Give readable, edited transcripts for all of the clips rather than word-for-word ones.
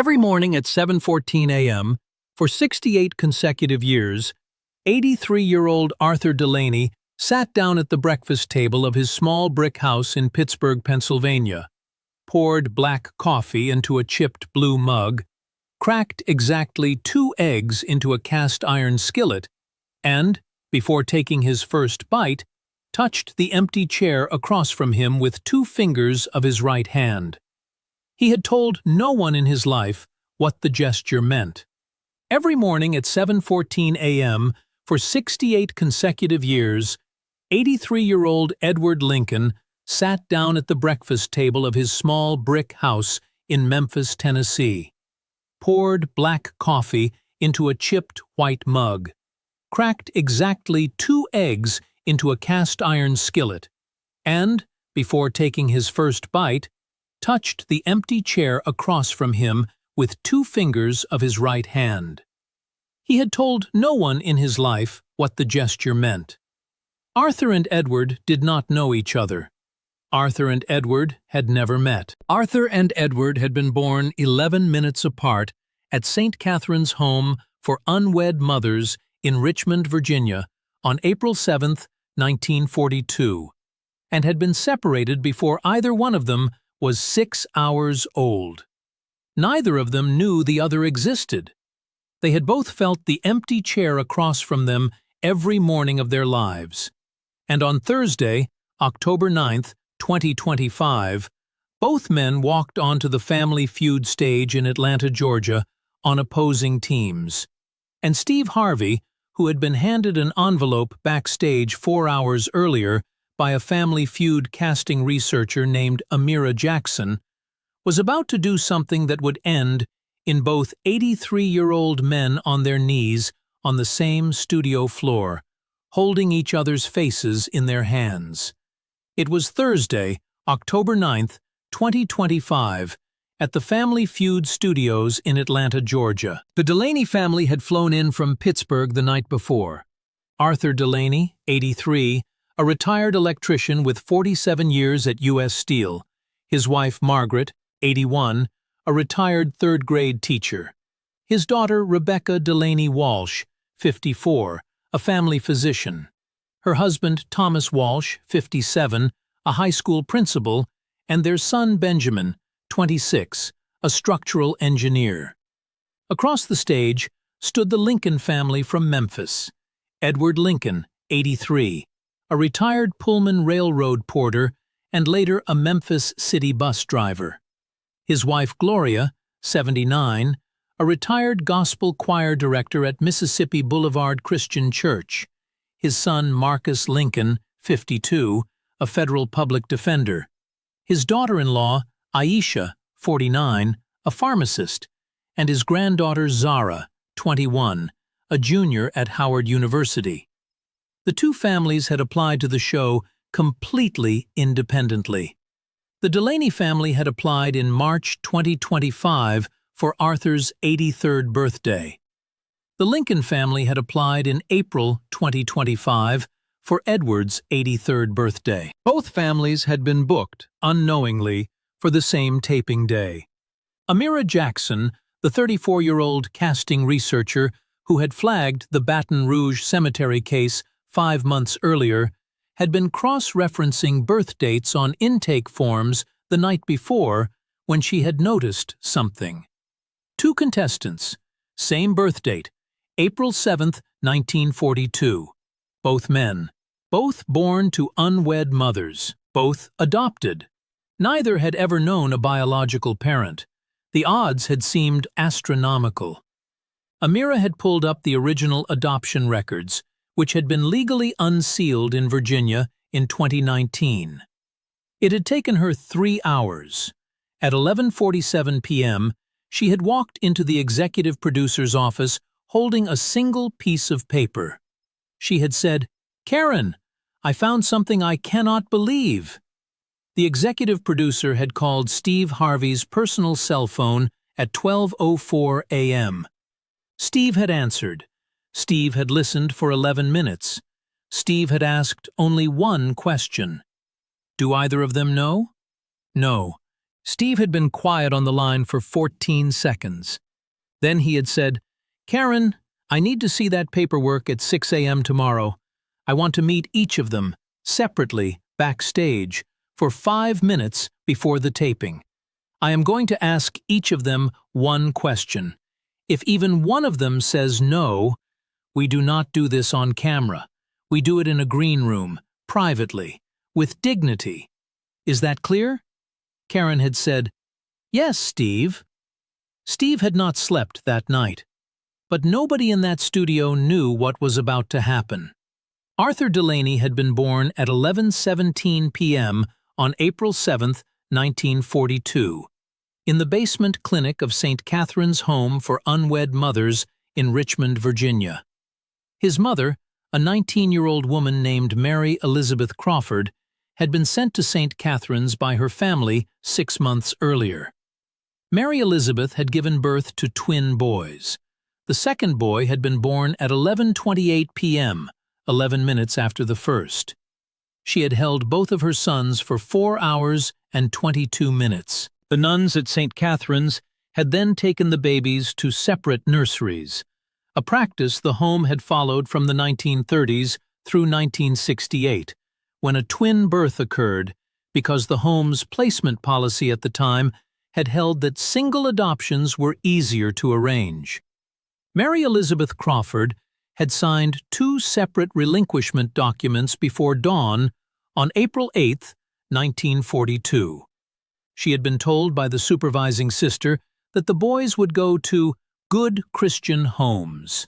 Every morning at 7:14 a.m., for 68 consecutive years, 83-year-old Arthur Delaney sat down at the breakfast table of his small brick house in Pittsburgh, Pennsylvania, poured black coffee into a chipped blue mug, cracked exactly 2 eggs into a cast-iron skillet, and, before taking his first bite, touched the empty chair across from him with 2 fingers of his right hand. He had told no one in his life what the gesture meant. Every morning at 7:14 a.m., for 68 consecutive years, 83-year-old Edward Lincoln sat down at the breakfast table of his small brick house in Memphis, Tennessee, poured black coffee into a chipped white mug, cracked exactly 2 eggs into a cast-iron skillet, and, before taking his first bite, touched the empty chair across from him with 2 fingers of his right hand. He had told no one in his life what the gesture meant. Arthur and Edward did not know each other. Arthur and Edward had never met. Arthur and Edward had been born 11 minutes apart at St. Catherine's Home for Unwed Mothers in Richmond, Virginia, on April 7, 1942, and had been separated before either one of them was 6 hours old. Neither of them knew the other existed. They had both felt the empty chair across from them every morning of their lives. And on Thursday, October 9, 2025, both men walked onto the Family Feud stage in Atlanta, Georgia, on opposing teams. And Steve Harvey, who had been handed an envelope backstage 4 hours earlier by a Family Feud casting researcher named Amira Jackson, was about to do something that would end in both 83-year-old men on their knees on the same studio floor, holding each other's faces in their hands. It was Thursday, October 9, 2025, at the Family Feud studios in Atlanta, Georgia. The Delaney family had flown in from Pittsburgh the night before. Arthur Delaney, 83, a retired electrician with 47 years at U.S. Steel. His wife Margaret, 81, a retired third-grade teacher. His daughter Rebecca Delaney Walsh, 54, a family physician. Her husband Thomas Walsh, 57, a high school principal, and their son Benjamin, 26, a structural engineer. Across the stage stood the Lincoln family from Memphis. Edward Lincoln, 83, a retired Pullman railroad porter and later a Memphis city bus driver. His wife Gloria, 79, a retired gospel choir director at Mississippi Boulevard Christian Church. His son Marcus Lincoln, 52, a federal public defender. His daughter-in-law, Aisha, 49, a pharmacist, and his granddaughter Zara, 21, a junior at Howard University. The 2 families had applied to the show completely independently. The Delaney family had applied in March 2025 for Arthur's 83rd birthday. The Lincoln family had applied in April 2025 for Edward's 83rd birthday. Both families had been booked, unknowingly, for the same taping day. Amira Jackson, the 34-year-old casting researcher who had flagged the Baton Rouge cemetery case 5 months earlier, had been cross-referencing birth dates on intake forms the night before when she had noticed something. 2 contestants, same birth date, April 7, 1942. Both men, both born to unwed mothers, both adopted. Neither had ever known a biological parent. The odds had seemed astronomical. Amira had pulled up the original adoption records, which had been legally unsealed in Virginia in 2019. It had taken her 3 hours. At 11:47 p.m., she had walked into the executive producer's office holding a single piece of paper. She had said, "Karen, I found something I cannot believe." The executive producer had called Steve Harvey's personal cell phone at 12:04 a.m. Steve had answered. Steve had listened for 11 minutes. Steve had asked only one question. Do either of them know? No. Steve had been quiet on the line for 14 seconds. Then he had said, "Karen, I need to see that paperwork at 6 a.m. tomorrow. I want to meet each of them, separately, backstage, for 5 minutes before the taping. I am going to ask each of them one question. If even one of them says no, we do not do this on camera. We do it in a green room, privately, with dignity. Is that clear?" Karen had said, "Yes, Steve." Steve had not slept that night. But nobody in that studio knew what was about to happen. Arthur Delaney had been born at 11:17 p.m. on April 7, 1942, in the basement clinic of St. Catherine's Home for Unwed Mothers in Richmond, Virginia. His mother, a 19-year-old woman named Mary Elizabeth Crawford, had been sent to St. Catherine's by her family 6 months earlier. Mary Elizabeth had given birth to twin boys. The second boy had been born at 11:28 p.m., 11 minutes after the first. She had held both of her sons for 4 hours and 22 minutes. The nuns at St. Catherine's had then taken the babies to separate nurseries, a practice the home had followed from the 1930s through 1968, when a twin birth occurred because the home's placement policy at the time had held that single adoptions were easier to arrange. Mary Elizabeth Crawford had signed 2 separate relinquishment documents before dawn on April 8, 1942. She had been told by the supervising sister that the boys would go to good Christian homes.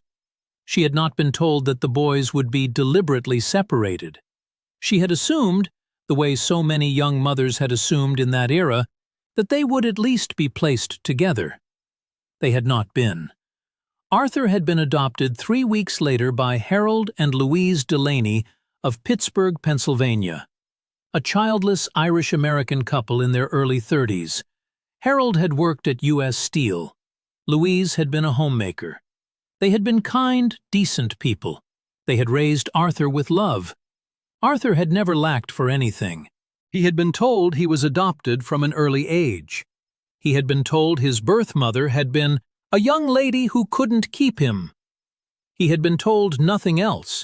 She had not been told that the boys would be deliberately separated. She had assumed, the way so many young mothers had assumed in that era, that they would at least be placed together. They had not been. Arthur had been adopted 3 weeks later by Harold and Louise Delaney of Pittsburgh, Pennsylvania, a childless Irish-American couple in their early 30s. Harold had worked at U.S. Steel. Louise had been a homemaker. They had been kind, decent people. They had raised Arthur with love. Arthur had never lacked for anything. He had been told he was adopted from an early age. He had been told his birth mother had been a young lady who couldn't keep him. He had been told nothing else,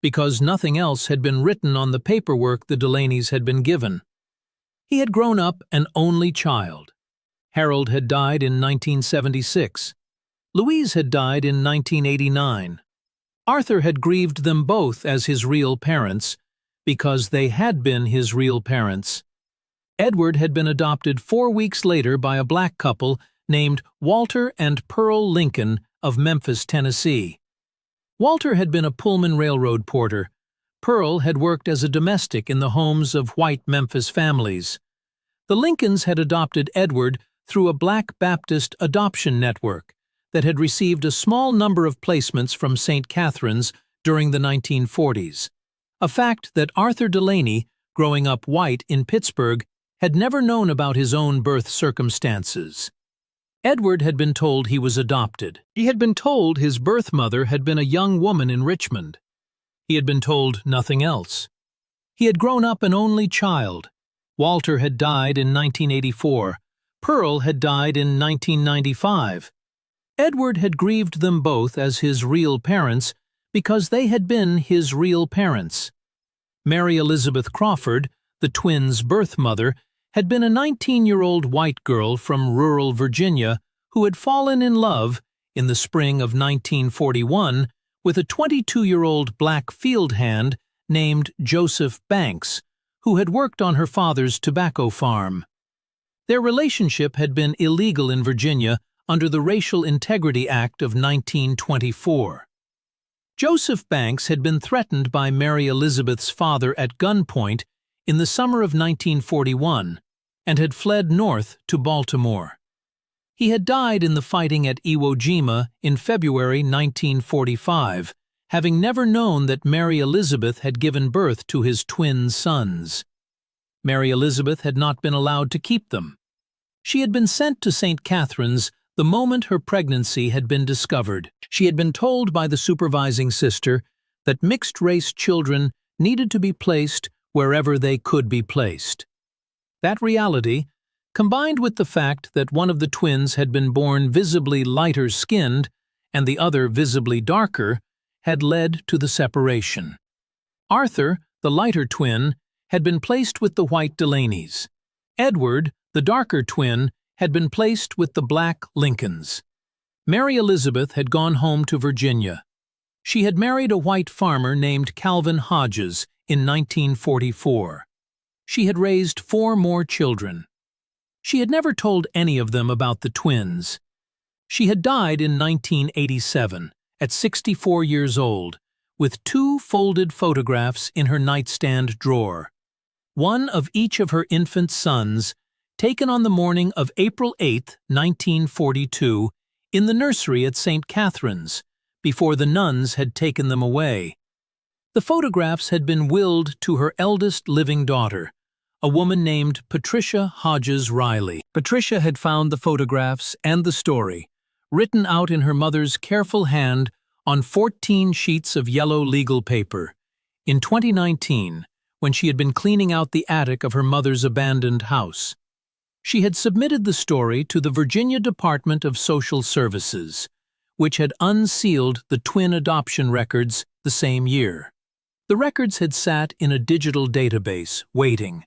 because nothing else had been written on the paperwork the Delaneys had been given. He had grown up an only child. Harold had died in 1976. Louise had died in 1989. Arthur had grieved them both as his real parents, because they had been his real parents. Edward had been adopted 4 weeks later by a black couple named Walter and Pearl Lincoln of Memphis, Tennessee. Walter had been a Pullman Railroad porter. Pearl had worked as a domestic in the homes of white Memphis families. The Lincolns had adopted Edward through a Black Baptist adoption network that had received a small number of placements from St. Catherine's during the 1940s. A fact that Arthur Delaney, growing up white in Pittsburgh, had never known about his own birth circumstances. Edward had been told he was adopted. He had been told his birth mother had been a young woman in Richmond. He had been told nothing else. He had grown up an only child. Walter had died in 1984. Pearl had died in 1995. Edward had grieved them both as his real parents because they had been his real parents. Mary Elizabeth Crawford, the twins' birth mother, had been a 19-year-old white girl from rural Virginia who had fallen in love, in the spring of 1941, with a 22-year-old black field hand named Joseph Banks, who had worked on her father's tobacco farm. Their relationship had been illegal in Virginia under the Racial Integrity Act of 1924. Joseph Banks had been threatened by Mary Elizabeth's father at gunpoint in the summer of 1941 and had fled north to Baltimore. He had died in the fighting at Iwo Jima in February 1945, having never known that Mary Elizabeth had given birth to his twin sons. Mary Elizabeth had not been allowed to keep them. She had been sent to St. Catherine's the moment her pregnancy had been discovered. She had been told by the supervising sister that mixed-race children needed to be placed wherever they could be placed. That reality, combined with the fact that one of the twins had been born visibly lighter-skinned and the other visibly darker, had led to the separation. Arthur, the lighter twin, had been placed with the white Delaneys. Edward, the darker twin, had been placed with the black Lincolns. Mary Elizabeth had gone home to Virginia. She had married a white farmer named Calvin Hodges in 1944. She had raised 4 more children. She had never told any of them about the twins. She had died in 1987, at 64 years old, with 2 folded photographs in her nightstand drawer. One of each of her infant sons, taken on the morning of April 8, 1942, in the nursery at St. Catherine's, before the nuns had taken them away. The photographs had been willed to her eldest living daughter, a woman named Patricia Hodges Riley. Patricia had found the photographs and the story, written out in her mother's careful hand on 14 sheets of yellow legal paper, in 2019, when she had been cleaning out the attic of her mother's abandoned house. She had submitted the story to the Virginia Department of Social Services, which had unsealed the twin adoption records the same year. The records had sat in a digital database, waiting.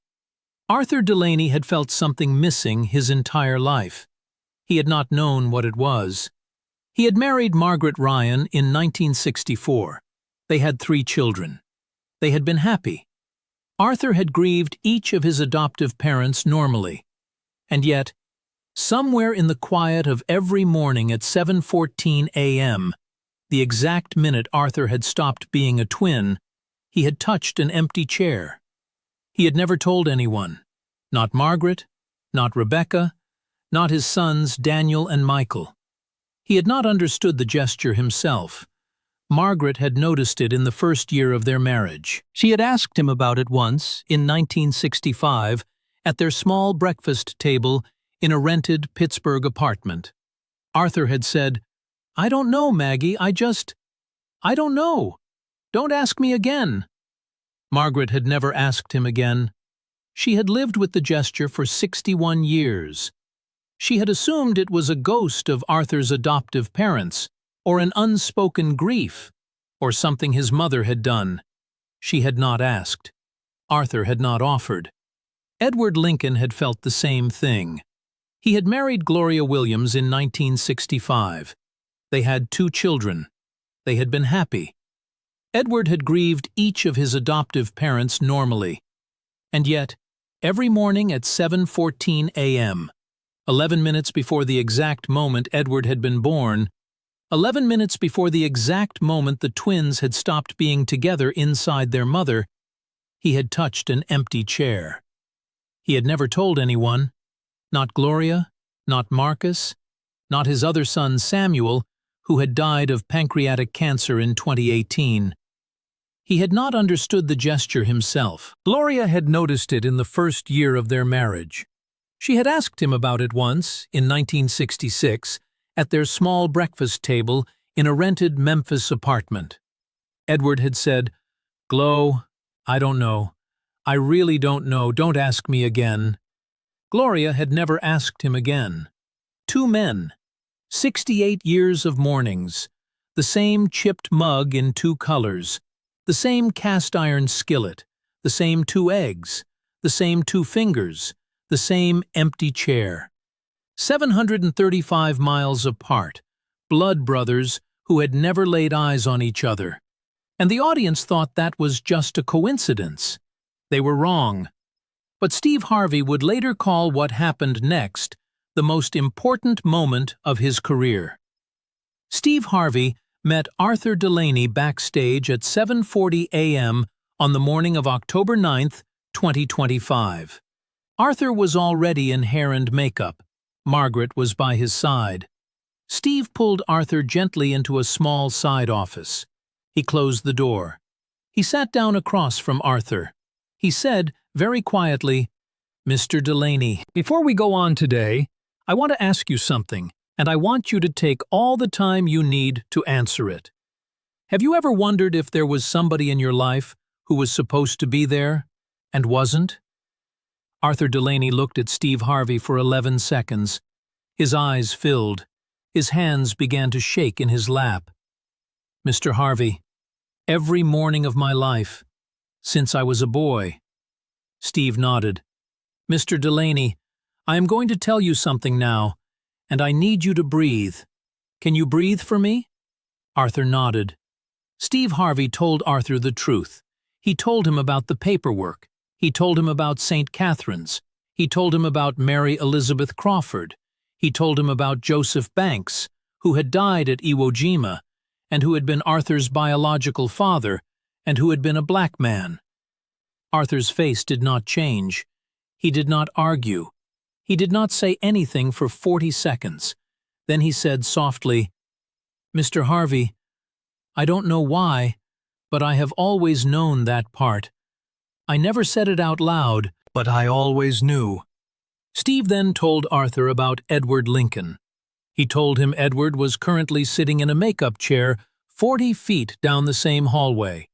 Arthur Delaney had felt something missing his entire life. He had not known what it was. He had married Margaret Ryan in 1964. They had 3 children. They had been happy. Arthur had grieved each of his adoptive parents normally. And yet, somewhere in the quiet of every morning at 7:14 a.m., the exact minute Arthur had stopped being a twin, he had touched an empty chair. He had never told anyone, not Margaret, not Rebecca, not his sons Daniel and Michael. He had not understood the gesture himself. Margaret had noticed it in the first year of their marriage. She had asked him about it once, in 1965, at their small breakfast table in a rented Pittsburgh apartment. Arthur had said, "I don't know, Maggie, I don't know. Don't ask me again." Margaret had never asked him again. She had lived with the gesture for 61 years. She had assumed it was a ghost of Arthur's adoptive parents, or an unspoken grief, or something his mother had done. She had not asked. Arthur had not offered. Edward Lincoln had felt the same thing. He had married Gloria Williams in 1965. They had 2 children. They had been happy. Edward had grieved each of his adoptive parents normally. And yet, every morning at 7:14 a.m., 11 minutes before the exact moment Edward had been born, 11 minutes before the exact moment the twins had stopped being together inside their mother, he had touched an empty chair. He had never told anyone, not Gloria, not Marcus, not his other son Samuel, who had died of pancreatic cancer in 2018. He had not understood the gesture himself. Gloria had noticed it in the first year of their marriage. She had asked him about it once, in 1966, at their small breakfast table in a rented Memphis apartment. Edward had said, "Glo, I don't know. I really don't know. Don't ask me again." Gloria had never asked him again. 2 men, 68 years of mornings, the same chipped mug in 2 colors, the same cast-iron skillet, the same 2 eggs, the same 2 fingers, the same empty chair. 735 miles apart, blood brothers who had never laid eyes on each other. And the audience thought that was just a coincidence. They were wrong. But Steve Harvey would later call what happened next the most important moment of his career. Steve Harvey met Arthur Delaney backstage at 7:40 a.m. on the morning of October 9, 2025. Arthur was already in hair and makeup. Margaret was by his side. Steve pulled Arthur gently into a small side office. He closed the door. He sat down across from Arthur. He said, very quietly, "Mr. Delaney, before we go on today, I want to ask you something, and I want you to take all the time you need to answer it. Have you ever wondered if there was somebody in your life who was supposed to be there and wasn't?" Arthur Delaney looked at Steve Harvey for 11 seconds. His eyes filled. His hands began to shake in his lap. "Mr. Harvey, every morning of my life, since I was a boy." Steve nodded. "Mr. Delaney, I am going to tell you something now, and I need you to breathe. Can you breathe for me?" Arthur nodded. Steve Harvey told Arthur the truth. He told him about the paperwork. He told him about St. Catherine's. He told him about Mary Elizabeth Crawford. He told him about Joseph Banks, who had died at Iwo Jima, and who had been Arthur's biological father, and who had been a black man. Arthur's face did not change. He did not argue. He did not say anything for 40 seconds. Then he said softly, "Mr. Harvey, I don't know why, but I have always known that part. I never said it out loud, but I always knew." Steve then told Arthur about Edward Lincoln. He told him Edward was currently sitting in a makeup chair 40 feet down the same hallway.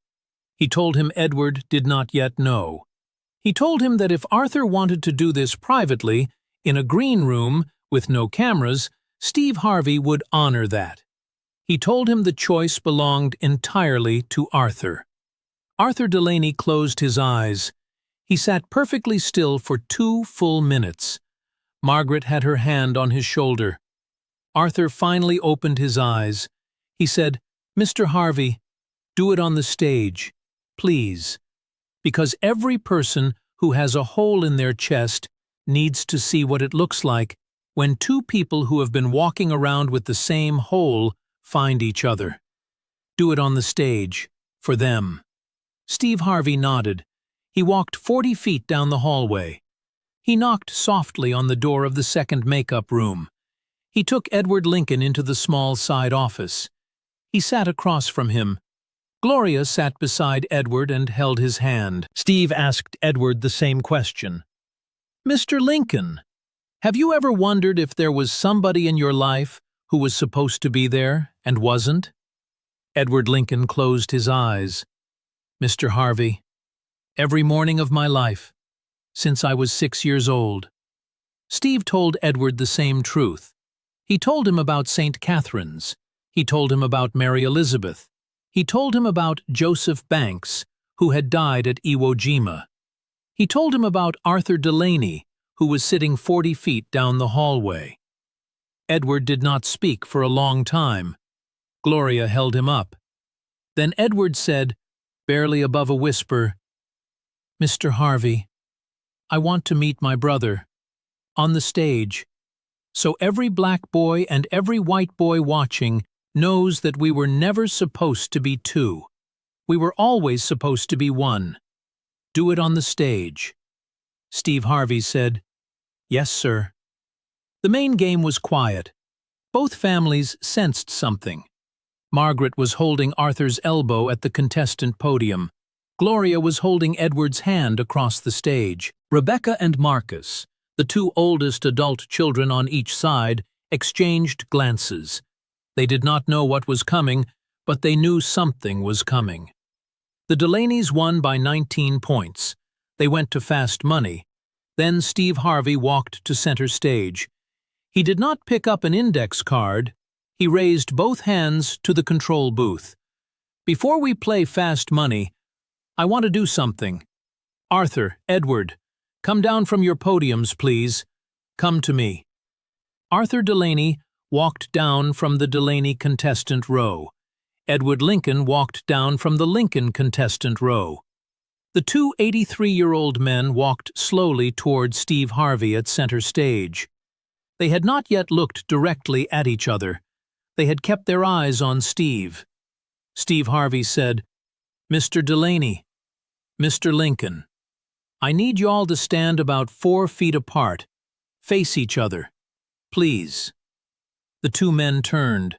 He told him Edward did not yet know. He told him that if Arthur wanted to do this privately, in a green room, with no cameras, Steve Harvey would honor that. He told him the choice belonged entirely to Arthur. Arthur Delaney closed his eyes. He sat perfectly still for 2 full minutes. Margaret had her hand on his shoulder. Arthur finally opened his eyes. He said, "Mr. Harvey, do it on the stage, please, because every person who has a hole in their chest needs to see what it looks like when 2 people who have been walking around with the same hole find each other. Do it on the stage, for them." Steve Harvey nodded. He walked 40 feet down the hallway. He knocked softly on the door of the second makeup room. He took Edward Lincoln into the small side office. He sat across from him. Gloria sat beside Edward and held his hand. Steve asked Edward the same question. "Mr. Lincoln, have you ever wondered if there was somebody in your life who was supposed to be there and wasn't?" Edward Lincoln closed his eyes. "Mr. Harvey, every morning of my life, since I was 6 years old." Steve told Edward the same truth. He told him about St. Catherine's. He told him about Mary Elizabeth. He told him about Joseph Banks, who had died at Iwo Jima. He told him about Arthur Delaney, who was sitting 40 feet down the hallway. Edward did not speak for a long time. Gloria held him up. Then Edward said, barely above a whisper, "Mr. Harvey, I want to meet my brother, on the stage, so every black boy and every white boy watching knows that we were never supposed to be 2. We were always supposed to be 1. Do it on the stage." Steve Harvey said, "Yes, sir." The main game was quiet. Both families sensed something. Margaret was holding Arthur's elbow at the contestant podium. Gloria was holding Edward's hand across the stage. Rebecca and Marcus, the 2 oldest adult children on each side, exchanged glances. They did not know what was coming, but they knew something was coming. The Delaneys won by 19 points. They went to fast money. Then Steve Harvey walked to center stage. He did not pick up an index card. He raised both hands to the control booth. "Before we play fast money, I want to do something. Arthur, Edward, come down from your podiums, please. Come to me." Arthur Delaney walked down from the Delaney contestant row. Edward Lincoln walked down from the Lincoln contestant row. The 2 83-year-old men walked slowly toward Steve Harvey at center stage. They had not yet looked directly at each other. They had kept their eyes on Steve. Steve Harvey said, "Mr. Delaney, Mr. Lincoln, I need you all to stand about 4 feet apart. Face each other, please." The 2 men turned.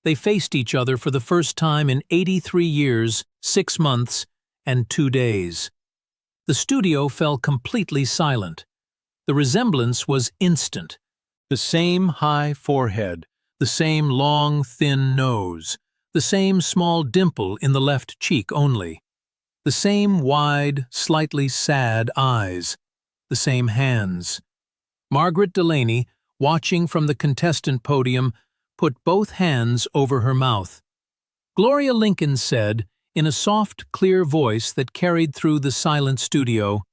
They faced each other for the first time in 83 years, 6 months, and 2 days. The studio fell completely silent. The resemblance was instant. The same high forehead, the same long, thin nose, the same small dimple in the left cheek only, the same wide, slightly sad eyes. the same hands. Margaret Delaney, watching from the contestant podium, put both hands over her mouth. Gloria Lincoln said, in a soft, clear voice that carried through the silent studio,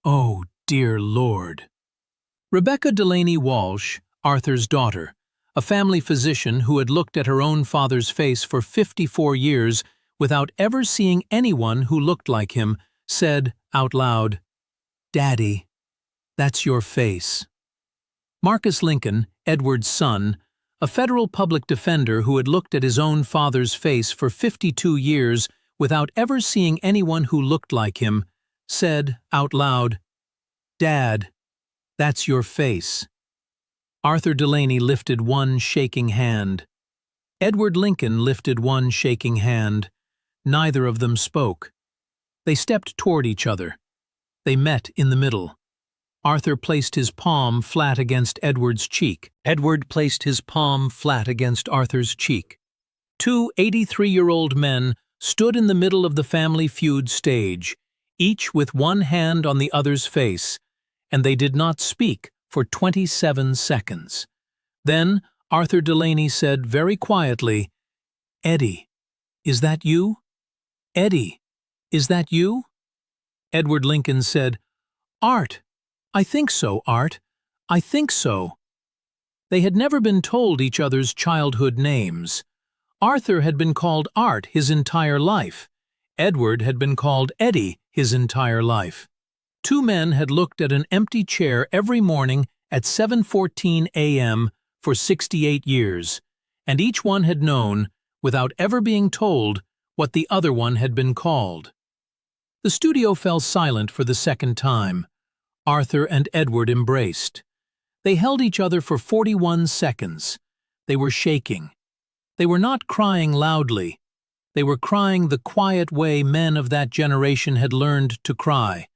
"Oh, dear Lord." Rebecca Delaney Walsh, Arthur's daughter, a family physician who had looked at her own father's face for 54 years without ever seeing anyone who looked like him, said out loud, "Daddy, that's your face." Marcus Lincoln, Edward's son, a federal public defender who had looked at his own father's face for 52 years without ever seeing anyone who looked like him, said out loud, "Dad, that's your face." Arthur Delaney lifted one shaking hand. Edward Lincoln lifted one shaking hand. Neither of them spoke. They stepped toward each other. They met in the middle. Arthur placed his palm flat against Edward's cheek. Edward placed his palm flat against Arthur's cheek. Two 83-year-old men stood in the middle of the family feud stage, each with one hand on the other's face, and they did not speak for 27 seconds. Then Arthur Delaney said very quietly, "Eddie, is that you? Eddie, is that you?" Edward Lincoln said, "Art, I think so, Art, I think so." They had never been told each other's childhood names. Arthur had been called Art his entire life. Edward had been called Eddie his entire life. Two men had looked at an empty chair every morning at 7:14 a.m. for 68 years, and each one had known, without ever being told, what the other one had been called. The studio fell silent for the second time. Arthur and Edward embraced. They held each other for 41 seconds. They were shaking. They were not crying loudly. They were crying the quiet way men of that generation had learned to cry,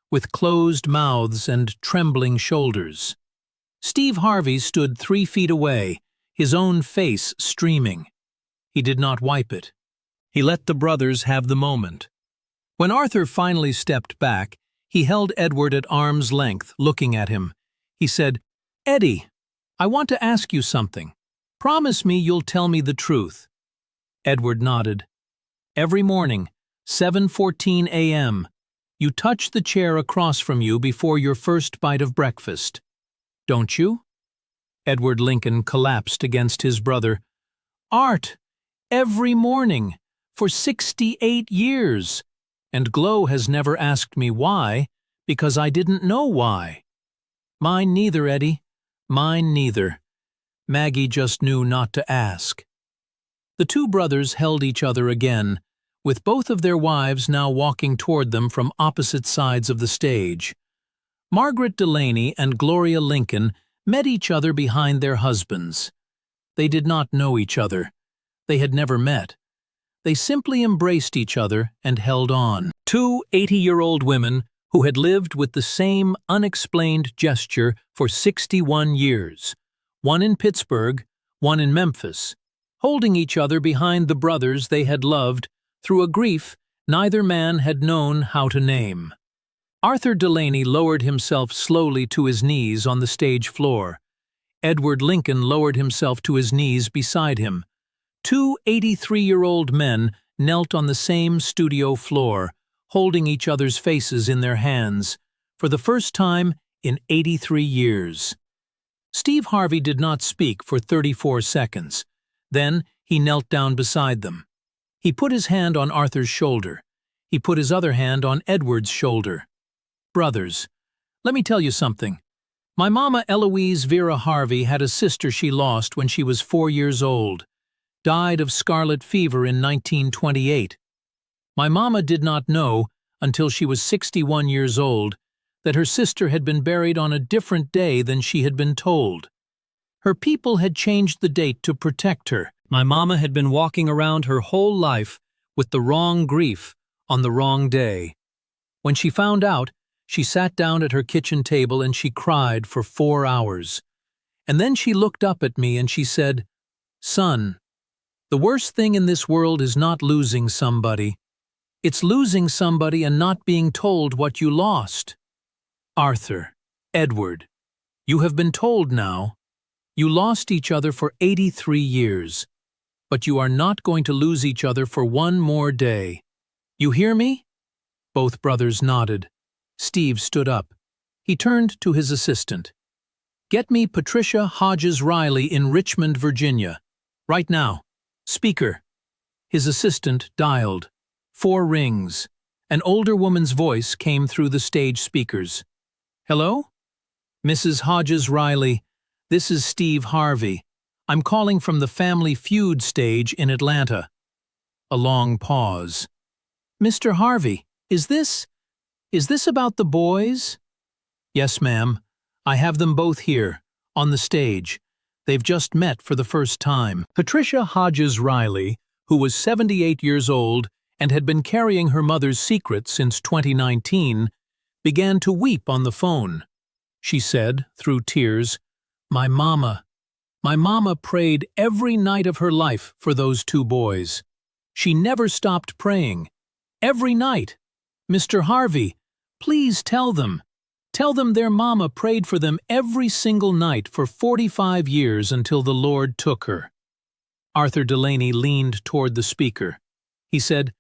with closed mouths and trembling shoulders. Steve Harvey stood 3 feet away, his own face streaming. He did not wipe it. He let the brothers have the moment. When Arthur finally stepped back, he held Edward at arm's length, looking at him. He said, "Eddie, I want to ask you something. Promise me you'll tell me the truth." Edward nodded. "Every morning, 7:14 a.m., you touch the chair across from you before your first bite of breakfast. Don't you?" Edward Lincoln collapsed against his brother. "Art, every morning, for 68 years. And Glow has never asked me why, because I didn't know why." "Mine neither, Eddie. Mine neither." Maggie just knew not to ask. The two brothers held each other again, with both of their wives now walking toward them from opposite sides of the stage. Margaret Delaney and Gloria Lincoln met each other behind their husbands. They did not know each other. They had never met. They simply embraced each other and held on. Two 80-year-old women who had lived with the same unexplained gesture for 61 years, one in Pittsburgh, one in Memphis, holding each other behind the brothers they had loved through a grief neither man had known how to name. Arthur Delaney lowered himself slowly to his knees on the stage floor. Edward Lincoln lowered himself to his knees beside him. Two 83-year-old men knelt on the same studio floor, holding each other's faces in their hands, for the first time in 83 years. Steve Harvey did not speak for 34 seconds. Then he knelt down beside them. He put his hand on Arthur's shoulder. He put his other hand on Edward's shoulder. "Brothers, let me tell you something. My mama Eloise Vera Harvey had a sister she lost when she was 4 years old. Died of scarlet fever in 1928. My mama did not know, until she was 61 years old, that her sister had been buried on a different day than she had been told. Her people had changed the date to protect her. My mama had been walking around her whole life with the wrong grief on the wrong day. When she found out, she sat down at her kitchen table and she cried for 4 hours. And then she looked up at me and she said, 'Son, the worst thing in this world is not losing somebody. It's losing somebody and not being told what you lost.' Arthur, Edward, you have been told now. You lost each other for 83 years, but you are not going to lose each other for one more day. You hear me? Both brothers nodded. Steve stood up. He turned to his assistant. Get me Patricia Hodges Riley in Richmond, Virginia. Right now. Speaker. His assistant dialed. 4 rings. An older woman's voice came through the stage speakers. Hello? Mrs. Hodges Riley, this is Steve Harvey. I'm calling from the Family Feud stage in Atlanta. A long pause. Mr. Harvey, is this about the boys? Yes, ma'am. I have them both here, on the stage. They've just met for the first time. Patricia Hodges Riley, who was 78 years old and had been carrying her mother's secret since 2019, began to weep on the phone. She said, through tears, My mama prayed every night of her life for those 2 boys. She never stopped praying. Every night. Mr. Harvey, please tell them. Tell them their mama prayed for them every single night for 45 years until the Lord took her. Arthur Delaney leaned toward the speaker. He said,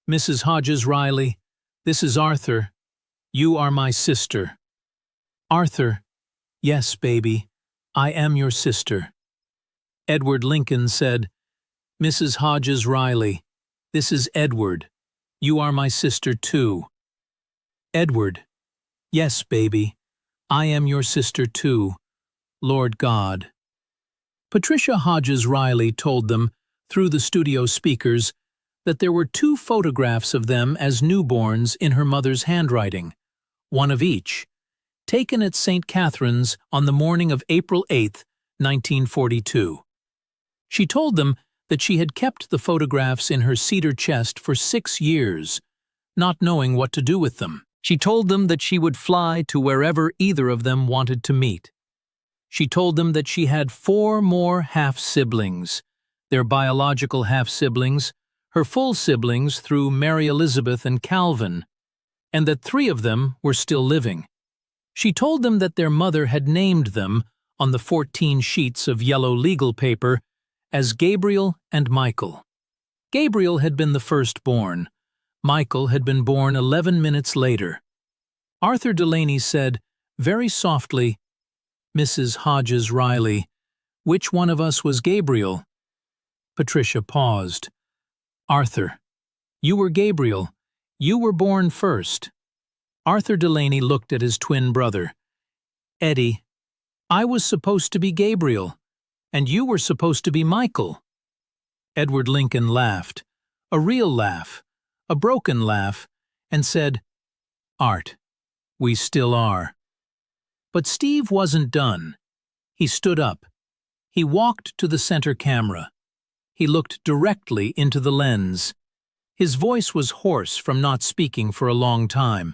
Mrs. Hodges Riley, this is Arthur. You are my sister. Arthur, yes, baby, I am your sister. Edward Lincoln said, Mrs. Hodges Riley, this is Edward. You are my sister too. Edward, yes, baby, I am your sister too, Lord God. Patricia Hodges Riley told them, through the studio speakers, that there were 2 photographs of them as newborns in her mother's handwriting, one of each, taken at St. Catherine's on the morning of April 8, 1942. She told them that she had kept the photographs in her cedar chest for 6 years, not knowing what to do with them. She told them that she would fly to wherever either of them wanted to meet. She told them that she had 4 more half-siblings, their biological half-siblings, her full siblings through Mary Elizabeth and Calvin, and that 3 of them were still living. She told them that their mother had named them, on the 14 sheets of yellow legal paper, as Gabriel and Michael. Gabriel had been the firstborn. Michael had been born 11 minutes later. Arthur Delaney said, very softly, Mrs. Hodges Riley, which one of us was Gabriel? Patricia paused. Arthur, you were Gabriel. You were born first. Arthur Delaney looked at his twin brother. Eddie, I was supposed to be Gabriel, and you were supposed to be Michael. Edward Lincoln laughed, a real laugh, a broken laugh, and said, Art, we still are. But Steve wasn't done. He stood up. He walked to the center camera. He looked directly into the lens. His voice was hoarse from not speaking for a long time.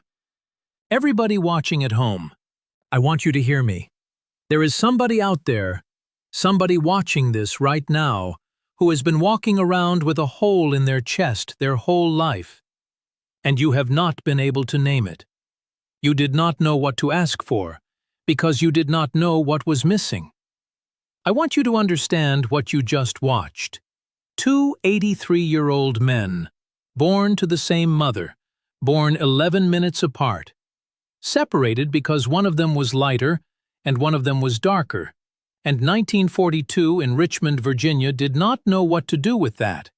Everybody watching at home, I want you to hear me. There is somebody out there, somebody watching this right now, who has been walking around with a hole in their chest their whole life. And you have not been able to name it. You did not know what to ask for, because you did not know what was missing. I want you to understand what you just watched. 2 83-year-old men, born to the same mother, born 11 minutes apart, separated because one of them was lighter and one of them was darker, and 1942 in Richmond, Virginia did not know what to do with that.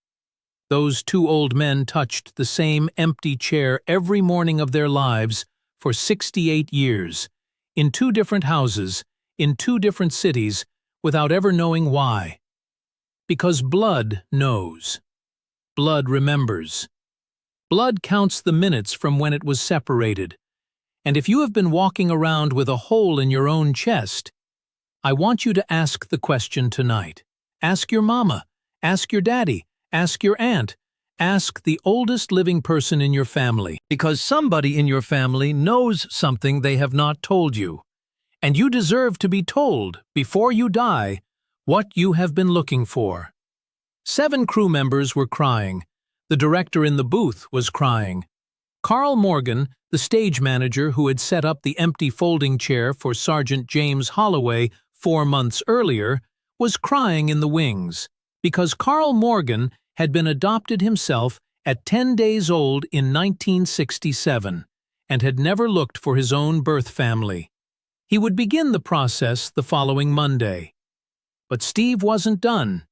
Those 2 old men touched the same empty chair every morning of their lives for 68 years, in 2 different houses, in 2 different cities, without ever knowing why. Because blood knows. Blood remembers. Blood counts the minutes from when it was separated. And if you have been walking around with a hole in your own chest, I want you to ask the question tonight. Ask your mama, ask your daddy, ask your aunt, ask the oldest living person in your family, because somebody in your family knows something they have not told you. And you deserve to be told, before you die, what you have been looking for. 7 crew members were crying. The director in the booth was crying. Carl Morgan, the The stage manager who had set up the empty folding chair for Sergeant James Holloway 4 months earlier was crying in the wings because Carl Morgan had been adopted himself at 10 days old in 1967 and had never looked for his own birth family. He would begin the process the following Monday. But Steve wasn't done.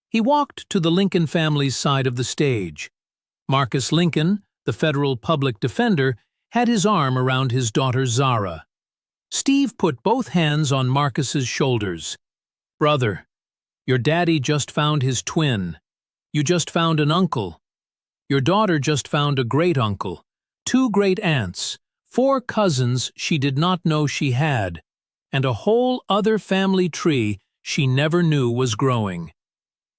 He walked to the Lincoln family's side of the stage. Marcus Lincoln, the federal public defender, had his arm around his daughter Zara. Steve put both hands on Marcus's shoulders. "Brother, your daddy just found his twin. You just found an uncle. Your daughter just found a great-uncle, 2 great-aunts, 4 cousins she did not know she had, and a whole other family tree she never knew was growing.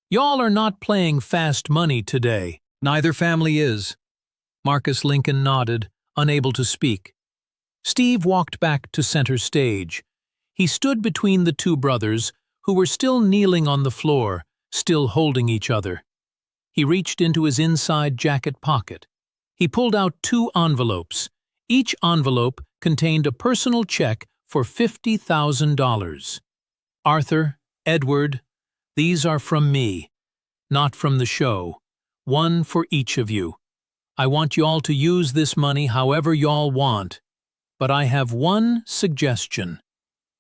Y'all are not playing fast money today." Neither family is. Marcus Lincoln nodded, unable to speak. Steve walked back to center stage. He stood between the 2 brothers, who were still kneeling on the floor, still holding each other. He reached into his inside jacket pocket. He pulled out 2 envelopes. Each envelope contained a personal check for $50,000. "Arthur, Edward, these are from me, not from the show. One for each of you. I want y'all to use this money however y'all want, but I have one suggestion.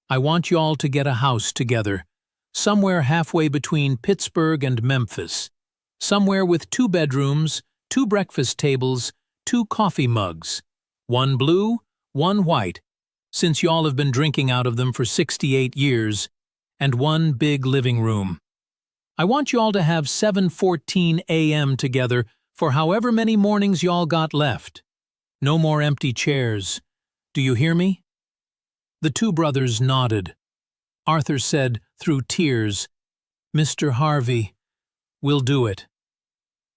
I want y'all to get a house together, somewhere halfway between Pittsburgh and Memphis, somewhere with 2 bedrooms, 2 breakfast tables, 2 coffee mugs, 1 blue, 1 white, since y'all have been drinking out of them for 68 years, and 1 big living room. I want y'all to have 7:14 a.m. together for however many mornings y'all got left. No more empty chairs. Do you hear me?" The 2 brothers nodded. Arthur said, through tears, "Mr. Harvey, we'll do it."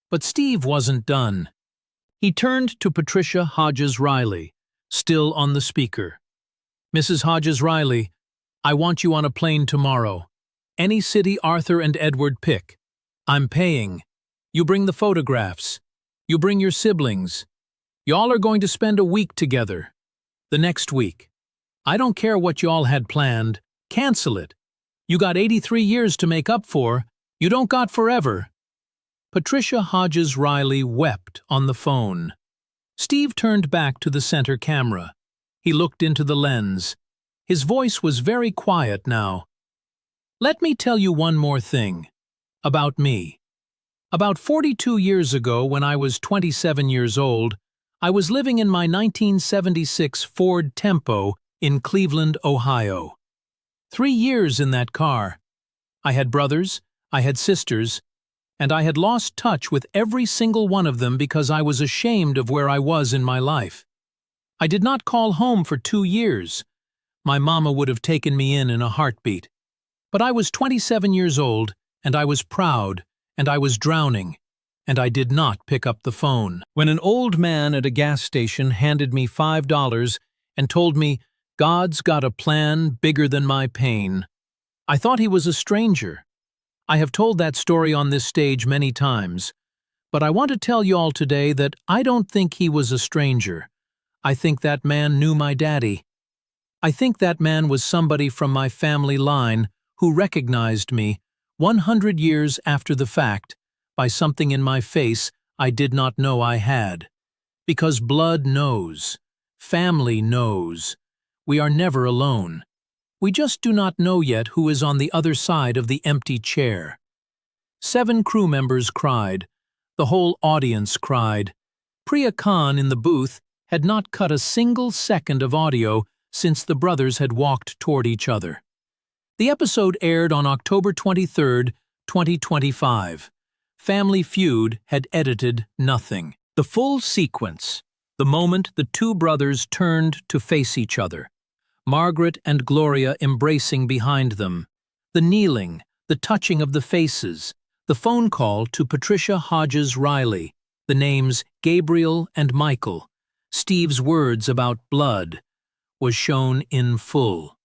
But Steve wasn't done. He turned to Patricia Hodges Riley, still on the speaker. "Mrs. Hodges Riley, I want you on a plane tomorrow. Any city Arthur and Edward pick. I'm paying. You bring the photographs. You bring your siblings. Y'all are going to spend a week together. The next week. I don't care what y'all had planned. Cancel it. You got 83 years to make up for. You don't got forever." Patricia Hodges Riley wept on the phone. Steve turned back to the center camera. He looked into the lens. His voice was very quiet now. "Let me tell you one more thing. About me. About 42 years ago, when I was 27 years old, I was living in my 1976 Ford Tempo in Cleveland, Ohio. 3 years in that car. I had brothers, I had sisters, and I had lost touch with every single one of them because I was ashamed of where I was in my life. I did not call home for 2 years. My mama would have taken me in a heartbeat. But I was 27 years old, and I was proud, and I was drowning, and I did not pick up the phone. When an old man at a gas station handed me $5 and told me, 'God's got a plan bigger than my pain,' I thought he was a stranger. I have told that story on this stage many times, but I want to tell y'all today that I don't think he was a stranger. I think that man knew my daddy. I think that man was somebody from my family line who recognized me 100 years after the fact by something in my face I did not know I had. Because blood knows. Family knows. We are never alone. We just do not know yet who is on the other side of the empty chair." 7 crew members cried. The whole audience cried. Priya Khan in the booth had not cut a single second of audio since the brothers had walked toward each other. The episode aired on October 23, 2025. Family Feud had edited nothing. The full sequence, the moment the 2 brothers turned to face each other, Margaret and Gloria embracing behind them, the kneeling, the touching of the faces, the phone call to Patricia Hodges Riley, the names Gabriel and Michael, Steve's words about blood, was shown in full.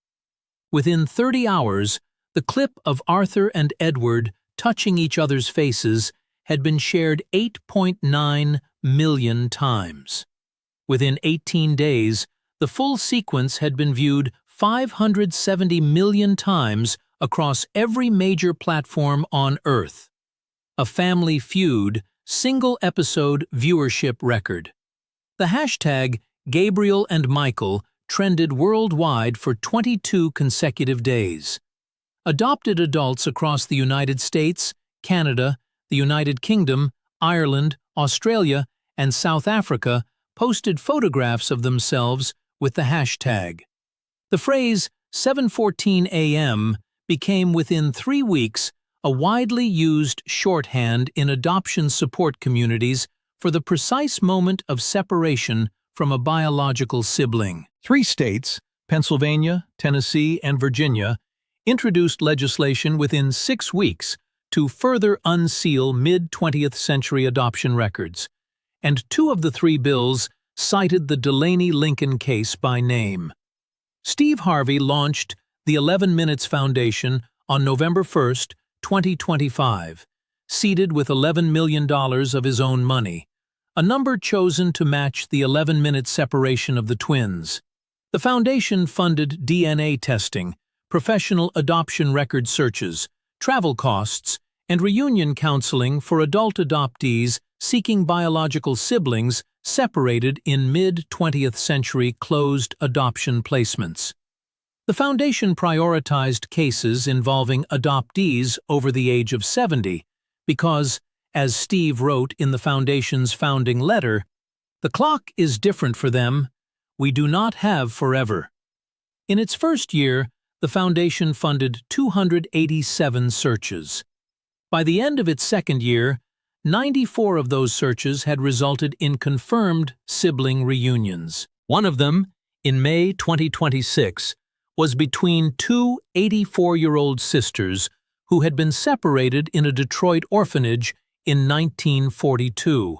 Within 30 hours, the clip of Arthur and Edward touching each other's faces had been shared 8.9 million times. Within 18 days, the full sequence had been viewed 570 million times across every major platform on Earth. A Family Feud single-episode viewership record. The hashtag Gabriel and Michael trended worldwide for 22 consecutive days. Adopted adults across the United States, Canada, the United Kingdom, Ireland, Australia, and South Africa posted photographs of themselves with the hashtag. The phrase 7:14 a.m. became within 3 weeks a widely used shorthand in adoption support communities for the precise moment of separation from a biological sibling. 3 states, Pennsylvania, Tennessee, and Virginia, introduced legislation within 6 weeks to further unseal mid-20th century adoption records, and 2 of the 3 bills cited the Delaney-Lincoln case by name. Steve Harvey launched the 11 Minutes Foundation on November 1, 2025, seeded with $11 million of his own money, a number chosen to match the 11-minute separation of the twins. The foundation funded DNA testing, professional adoption record searches, travel costs, and reunion counseling for adult adoptees seeking biological siblings separated in mid-20th century closed adoption placements. The foundation prioritized cases involving adoptees over the age of 70 because, as Steve wrote in the foundation's founding letter, "The clock is different for them. We do not have forever." In its first year, the foundation funded 287 searches. By the end of its second year, 94 of those searches had resulted in confirmed sibling reunions. One of them, in May 2026, was between 2 84-year-old sisters who had been separated in a Detroit orphanage in 1942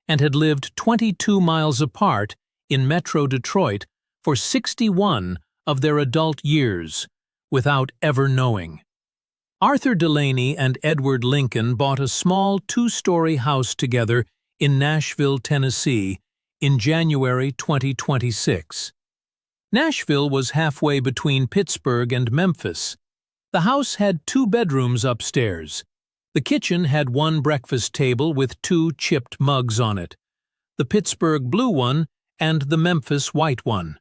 and had lived 22 miles apart in Metro Detroit for 61 of their adult years, without ever knowing. Arthur Delaney and Edward Lincoln bought a small 2-story house together in Nashville, Tennessee, in January 2026. Nashville was halfway between Pittsburgh and Memphis. The house had 2 bedrooms upstairs. The kitchen had 1 breakfast table with 2 chipped mugs on it, the Pittsburgh blue one and the Memphis white one.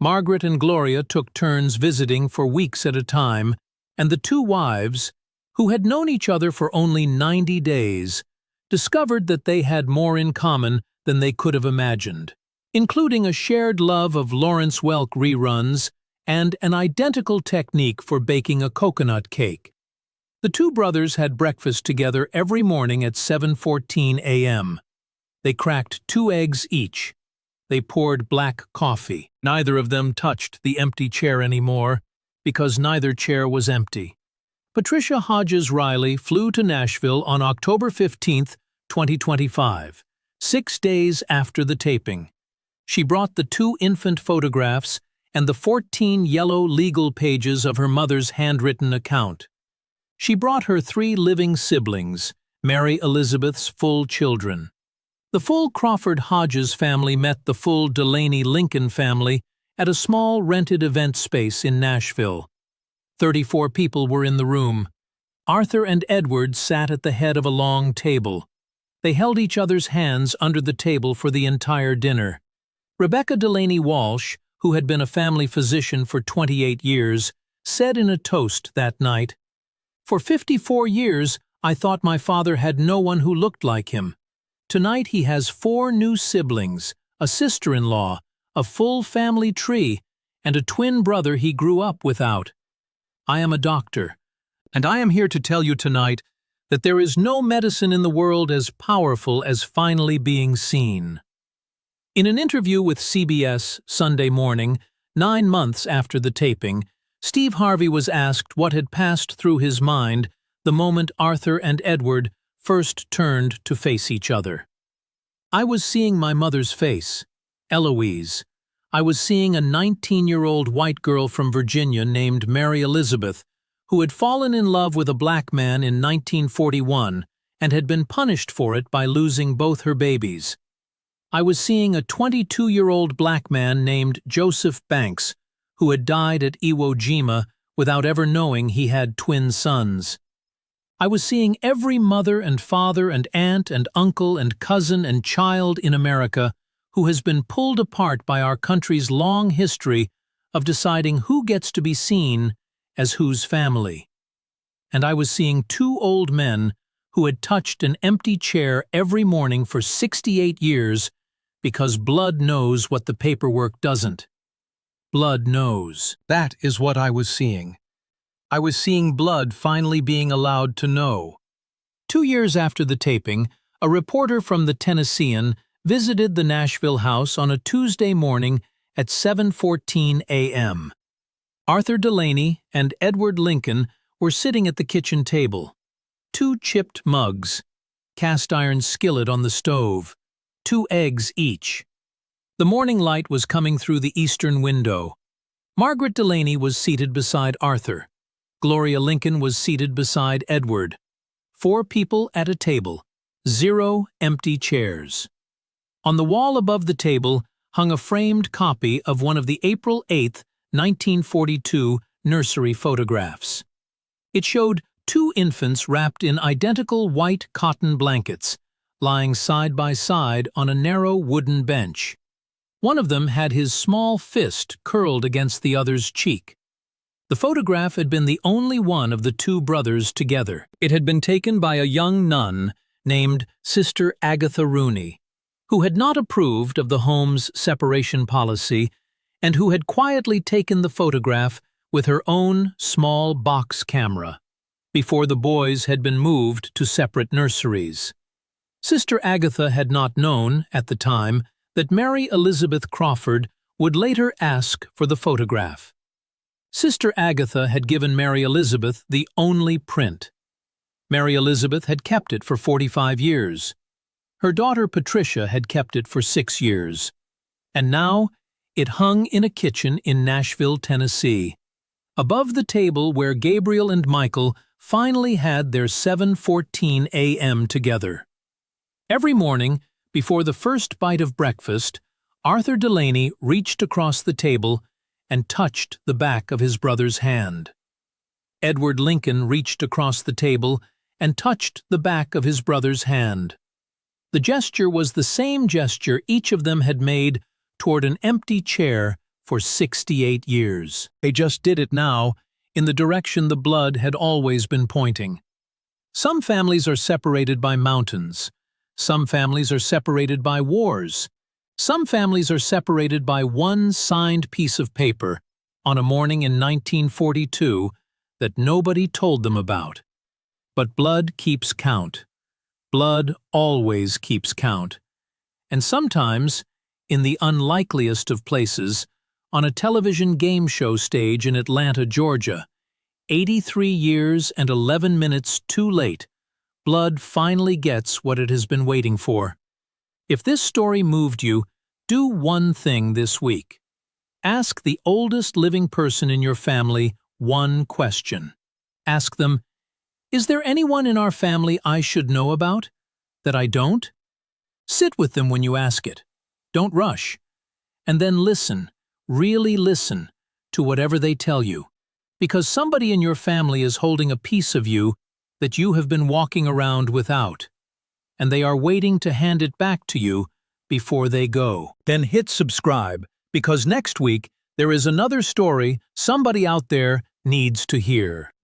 Margaret and Gloria took turns visiting for weeks at a time, and the 2 wives, who had known each other for only 90 days, discovered that they had more in common than they could have imagined, including a shared love of Lawrence Welk reruns and an identical technique for baking a coconut cake. The 2 brothers had breakfast together every morning at 7:14 a.m. They cracked 2 eggs each. They poured black coffee. Neither of them touched the empty chair anymore, because neither chair was empty. Patricia Hodges Riley flew to Nashville on October 15, 2025, 6 days after the taping. She brought the 2 infant photographs and the 14 yellow legal pages of her mother's handwritten account. She brought her 3 living siblings, Mary Elizabeth's full children. The full Crawford Hodges family met the full Delaney-Lincoln family at a small rented event space in Nashville. 34 people were in the room. Arthur and Edward sat at the head of a long table. They held each other's hands under the table for the entire dinner. Rebecca Delaney Walsh, who had been a family physician for 28 years, said in a toast that night, "For 54 years, I thought my father had no one who looked like him. Tonight he has 4 new siblings, a sister-in-law, a full family tree, and a twin brother he grew up without. I am a doctor, and I am here to tell you tonight that there is no medicine in the world as powerful as finally being seen." In an interview with CBS Sunday Morning, 9 months after the taping, Steve Harvey was asked what had passed through his mind the moment Arthur and Edward first turned to face each other. "I was seeing my mother's face, Eloise. I was seeing a 19-year-old white girl from Virginia named Mary Elizabeth, who had fallen in love with a black man in 1941 and had been punished for it by losing both her babies. I was seeing a 22-year-old black man named Joseph Banks, who had died at Iwo Jima without ever knowing he had twin sons. I was seeing every mother and father and aunt and uncle and cousin and child in America who has been pulled apart by our country's long history of deciding who gets to be seen as whose family. And I was seeing two old men who had touched an empty chair every morning for 68 years because blood knows what the paperwork doesn't. Blood knows. That is what I was seeing. I was seeing blood finally being allowed to know. 2 years after the taping, a reporter from the Tennessean visited the Nashville house on a Tuesday morning at 7:14 a.m. Arthur Delaney and Edward Lincoln were sitting at the kitchen table. 2 chipped mugs, cast-iron skillet on the stove, 2 eggs each. The morning light was coming through the eastern window. Margaret Delaney was seated beside Arthur. Gloria Lincoln was seated beside Edward. 4 people at a table, 0 empty chairs. On the wall above the table hung a framed copy of one of the April 8, 1942 nursery photographs. It showed 2 infants wrapped in identical white cotton blankets, lying side by side on a narrow wooden bench. One of them had his small fist curled against the other's cheek. The photograph had been the only one of the 2 brothers together. It had been taken by a young nun named Sister Agatha REUNITE, who had not approved of the home's separation policy and who had quietly taken the photograph with her own small box camera before the boys had been moved to separate nurseries. Sister Agatha had not known, at the time, that Mary Elizabeth Crawford would later ask for the photograph. Sister Agatha had given Mary Elizabeth the only print. Mary Elizabeth had kept it for 45 years. Her daughter Patricia had kept it for 6 years. And now it hung in a kitchen in Nashville, Tennessee, above the table where Gabriel and Michael finally had their 7:14 a.m. together. Every morning, before the first bite of breakfast, Arthur Delaney reached across the table and touched the back of his brother's hand. Edward Lincoln reached across the table and touched the back of his brother's hand. The gesture was the same gesture each of them had made toward an empty chair for 68 years. They just did it now in the direction the blood had always been pointing. Some families are separated by mountains. Some families are separated by wars. Some families are separated by one signed piece of paper on a morning in 1942 that nobody told them about. But blood keeps count. Blood always keeps count. And sometimes, in the unlikeliest of places, on a television game show stage in Atlanta, Georgia, 83 years and 11 minutes too late, blood finally gets what it has been waiting for. If this story moved you, do one thing this week. Ask the oldest living person in your family one question. Ask them, "Is there anyone in our family I should know about that I don't?" Sit with them when you ask it. Don't rush. And then listen, really listen, to whatever they tell you. Because somebody in your family is holding a piece of you that you have been walking around without. And they are waiting to hand it back to you before they go. Then hit subscribe, because next week there is another story somebody out there needs to hear.